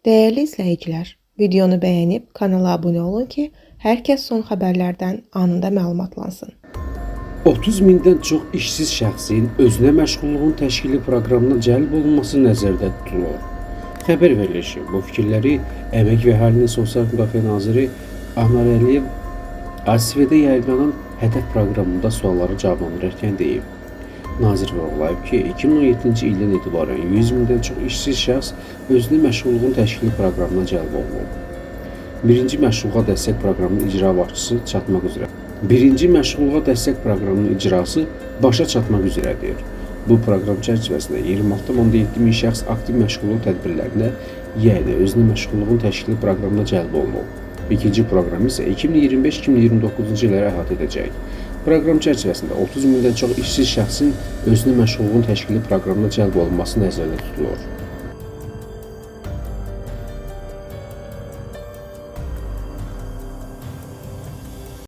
Değerli izləyicilər, videonu bəyənib kanala abunə olun ki, hər kəs son xəbərlərdən anında məlumatlansın. 30 mindən çox işsiz şəxsin özünə məşğulluğun təşkili proqramına cəlb olunması nəzərdə tutulur. Xəbər verilişi bu fikirləri Əmək və Əhalinin Sosial Müdafiə naziri Anar Əliyev ASİV-də yayınlanan Hədəf proqramında sualları cavablandırarkən deyib. Nazir vurğulayıb ki, 2017-ci ildən etibarən 100 mindən çox işsiz şəxs özünə məşğulluğun təşkili proqramına cəlb olunub. Birinci məşğulluğa dəstək proqramının icra başçısı çatmaq üzrə. Birinci məşğulluğa dəstək proqramının icrası başa çatmaq üzrədir. Bu proqram çərçivəsində 26,7 min şəxs aktiv məşğulluq tədbirlərinə, yəni özünə məşğulluğun təşkili proqramına cəlb olunub. İkinci proqram isə 2025-2029-cu illəri əhatə edəcək. Proqram çərçivəsində 30 mindən çox işsiz şəxsin özünə məşğulluğun təşkili proqramına cəlb olunması nəzərdə tutulur.